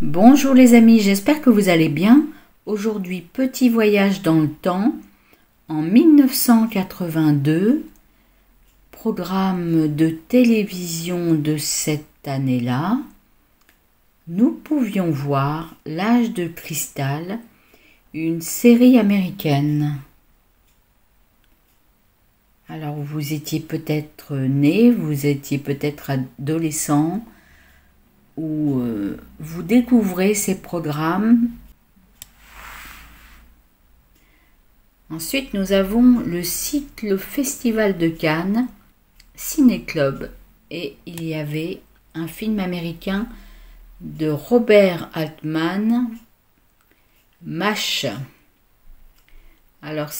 Bonjour les amis, j'espère que vous allez bien. Aujourd'hui, petit voyage dans le temps. En 1982, programme de télévision de cette année-là, nous pouvions voir L'Âge de cristal, une série américaine. Alors vous étiez peut-être né, vous étiez peut-être adolescent, où vous découvrez ces programmes. Ensuite, nous avons le cycle Festival de Cannes, Ciné Club, et il y avait un film américain de Robert Altman, MASH. Alors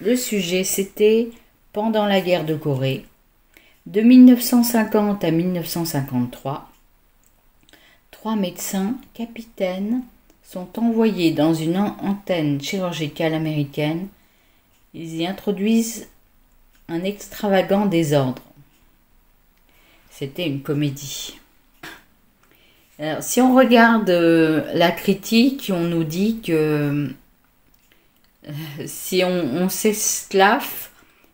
le sujet, c'était pendant la guerre de Corée, de 1950 à 1953. 3 médecins capitaines sont envoyés dans une antenne chirurgicale américaine. Ils y introduisent un extravagant désordre. C'était une comédie. Alors, si on regarde la critique, on nous dit que si on s'esclaffe,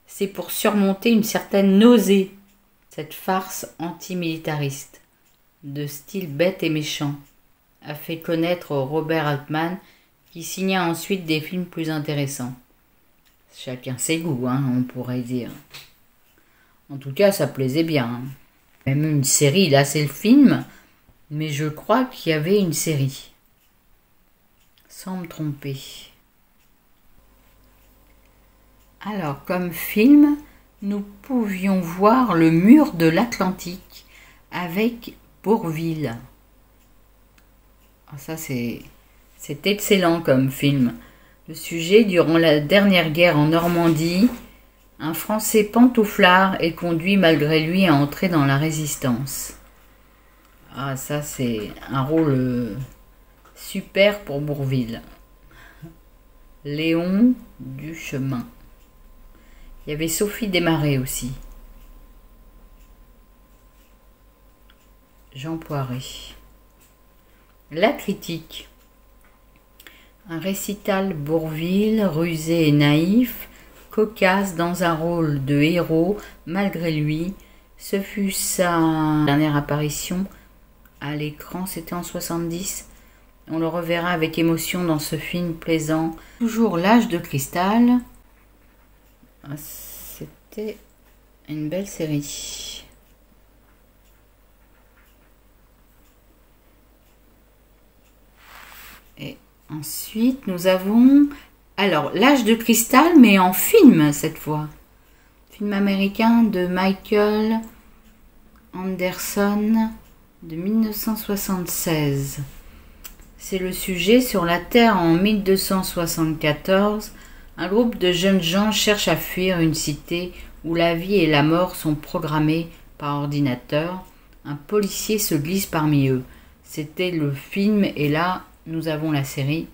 c'est pour surmonter une certaine nausée, cette farce antimilitariste de style bête et méchant a fait connaître Robert Altman, qui signa ensuite des films plus intéressants. Chacun ses goûts, on pourrait dire. En tout cas, ça plaisait bien. Même une série, là c'est le film, mais je crois qu'il y avait une série. Sans me tromper. Alors, comme film, nous pouvions voir Le Mur de l'Atlantique avec Bourvil. Ça, c'est excellent comme film. Le sujet, durant la dernière guerre en Normandie, un Français pantouflard est conduit malgré lui à entrer dans la résistance. Ah, ça, c'est un rôle super pour Bourvil. Léon Duchemin. Il y avait Sophie Desmarais aussi. Jean Poiret. La critique. Un récital Bourvil, rusé et naïf, cocasse dans un rôle de héros malgré lui. Ce fut sa dernière apparition à l'écran, c'était en 70. On le reverra avec émotion dans ce film plaisant. Toujours L'Âge de cristal. C'était une belle série. Et ensuite, nous avons L'Âge de cristal, mais en film cette fois. Film américain de Michael Anderson de 1976. C'est le sujet sur la Terre en 1274. Un groupe de jeunes gens cherche à fuir une cité où la vie et la mort sont programmées par ordinateur. Un policier se glisse parmi eux. C'était le film et là, nous avons la série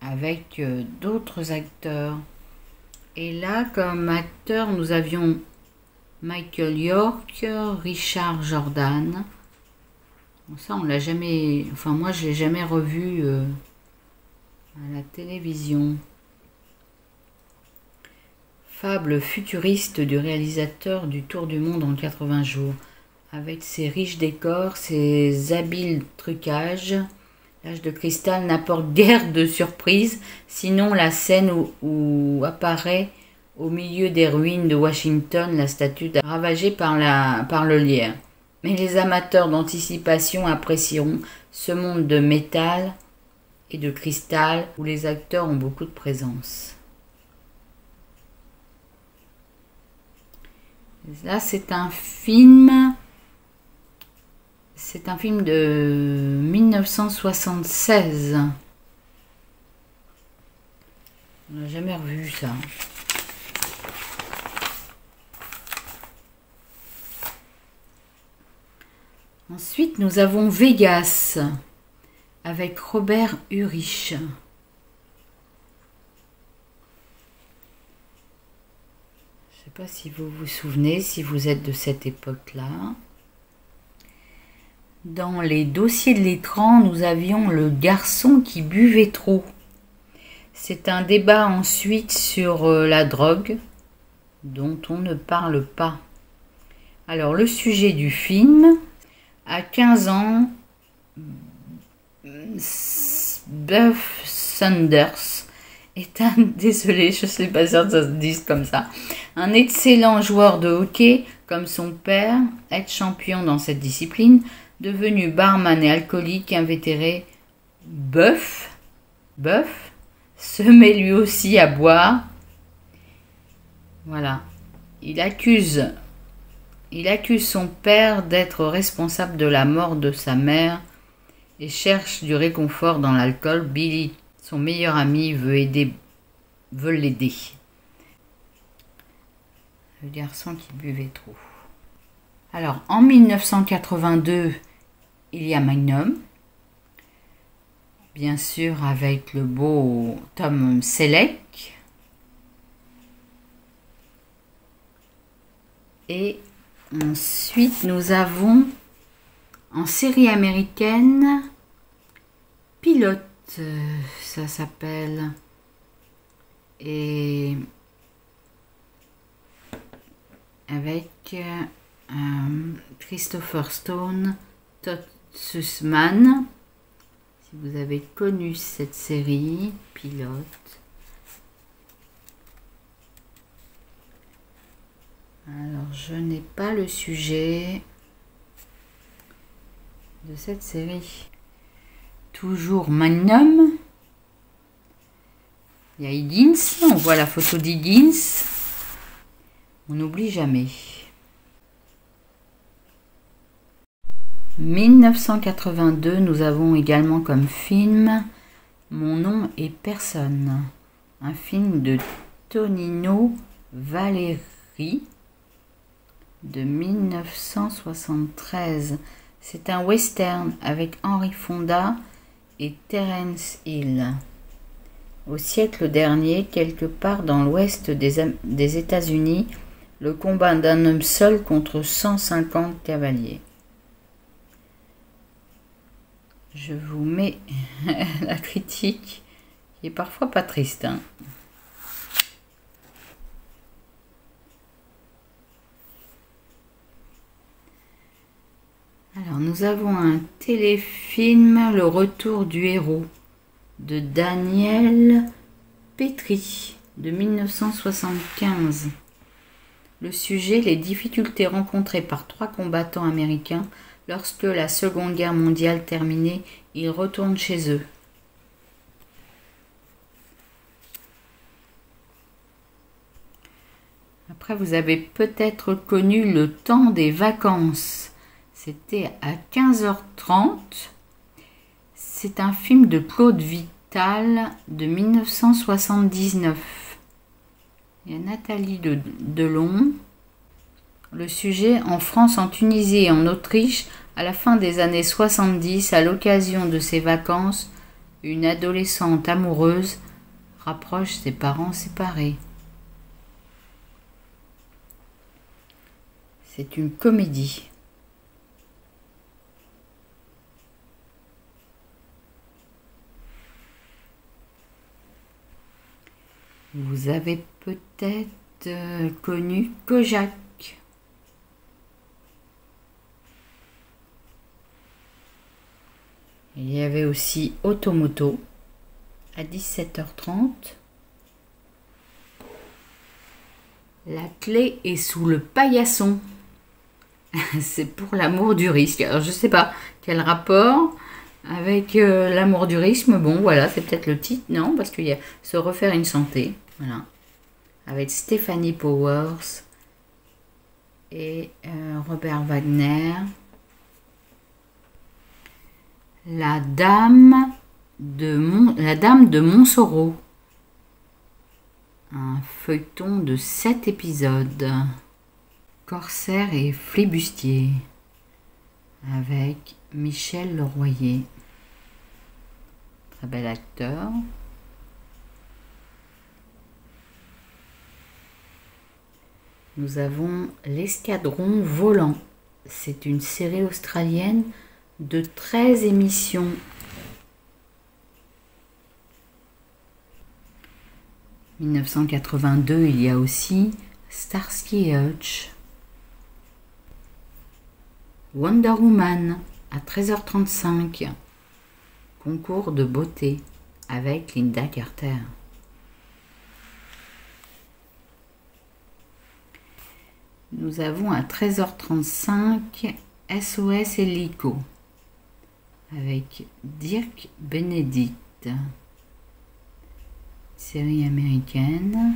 avec d'autres acteurs. Et là, comme acteur, nous avions Michael York, Richard Jordan. Bon, ça, on l'a jamais... Enfin, moi, je l'ai jamais revu à la télévision. Fable futuriste du réalisateur du Tour du monde en 80 jours. Avec ses riches décors, ses habiles trucages... L'Âge de cristal n'apporte guère de surprise, sinon la scène où apparaît au milieu des ruines de Washington la statue ravagée par le lierre. Mais les amateurs d'anticipation apprécieront ce monde de métal et de cristal où les acteurs ont beaucoup de présence. Là, c'est un film de 1976. On n'a jamais revu ça. Ensuite, nous avons Vegas avec Robert Urich. Je ne sais pas si vous vous souvenez, si vous êtes de cette époque-là. Dans les dossiers de l'écran, nous avions le garçon qui buvait trop. C'est un débat ensuite sur la drogue, dont on ne parle pas. Alors, le sujet du film, à 15 ans, Buff Sanders est un, désolé, je ne sais pas si ça se dit comme ça, un excellent joueur de hockey, comme son père, être champion dans cette discipline, devenu barman et alcoolique invétéré. Buff se met lui aussi à boire. Voilà. Il accuse son père d'être responsable de la mort de sa mère et cherche du réconfort dans l'alcool. Billy, son meilleur ami, veut l'aider. Le garçon qui buvait trop. Alors, en 1982, il y a Magnum. Bien sûr, avec le beau Tom Selleck. Et ensuite, nous avons en série américaine Pilote, ça s'appelle. Et avec Christopher Stone, Todd Sussman. Si vous avez connu cette série, Pilote. Alors, je n'ai pas le sujet de cette série. Toujours Magnum. Il y a Higgins, on voit la photo d'Higgins. On n'oublie jamais. 1982, nous avons également comme film Mon nom est personne. Un film de Tonino Valeri de 1973. C'est un western avec Henry Fonda et Terence Hill. Au siècle dernier, quelque part dans l'ouest des États-Unis, le combat d'un homme seul contre 150 cavaliers. Je vous mets la critique, qui est parfois pas triste. Hein. Alors, nous avons un téléfilm, Le Retour du héros, de Daniel Petrie, de 1975. Le sujet, les difficultés rencontrées par 3 combattants américains lorsque la Seconde Guerre mondiale terminée, ils retournent chez eux. Après, vous avez peut-être connu Le Temps des vacances. C'était à 15h30. C'est un film de Claude Vital de 1979. Il y a Nathalie Delon. Le sujet, en France, en Tunisie et en Autriche, à la fin des années 70, à l'occasion de ses vacances, une adolescente amoureuse rapproche ses parents séparés. C'est une comédie. Vous avez peut-être connu Kojak. Il y avait aussi Automoto à 17h30. La clé est sous le paillasson. C'est pour l'amour du risque. Alors je ne sais pas quel rapport avec l'amour du risque. Mais bon, voilà, c'est peut-être le titre, non? Parce qu'il y a Se refaire une santé. Voilà. Avec Stéphanie Powers et Robert Wagner. La dame de Montsoreau. Un feuilleton de 7 épisodes. Corsaire et flibustier. Avec Michel Leroyer. Très bel acteur. Nous avons L'escadron volant. C'est une série australienne de 13 émissions. En 1982, il y a aussi Starsky et Hutch. Wonder Woman à 13h35. Concours de beauté avec Linda Carter. Nous avons à 13h35 SOS Hélico avec Dirk Benedict. Série américaine.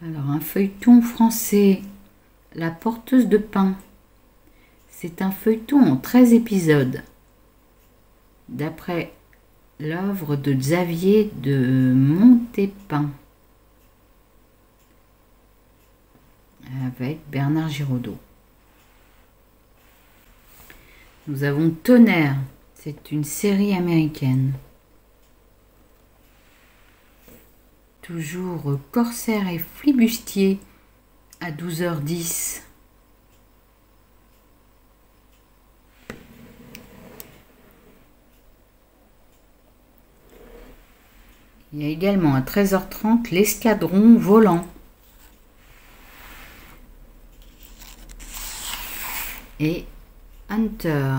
Alors, un feuilleton français, La porteuse de pain. C'est un feuilleton en 13 épisodes, d'après l'œuvre de Xavier de Montépin, avec Bernard Giraudot. Nous avons Tonnerre, c'est une série américaine. Toujours Corsaire et Flibustier à 12h10. Il y a également à 13h30 l'Escadron volant. Et Hunter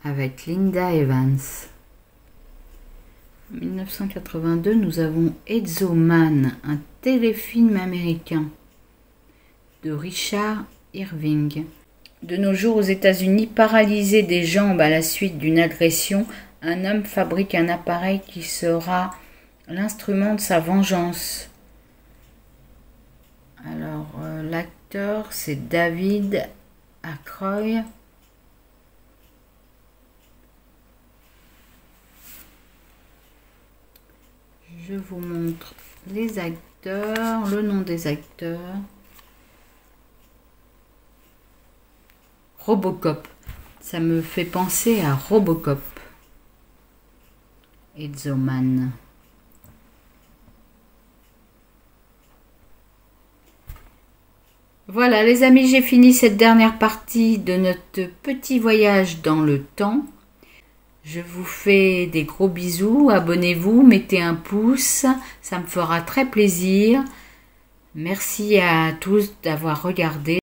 avec Linda Evans. En 1982, nous avons Ezzo Man, un téléfilm américain de Richard Irving. De nos jours, aux États-Unis, paralysé des jambes à la suite d'une agression, un homme fabrique un appareil qui sera l'instrument de sa vengeance. Alors, l'acteur, c'est David Aykroyd. Je vous montre les acteurs, le nom des acteurs. Robocop, ça me fait penser à Robocop. Ezzo Man. Voilà les amis, j'ai fini cette dernière partie de notre petit voyage dans le temps. Je vous fais des gros bisous, abonnez-vous, mettez un pouce, ça me fera très plaisir. Merci à tous d'avoir regardé.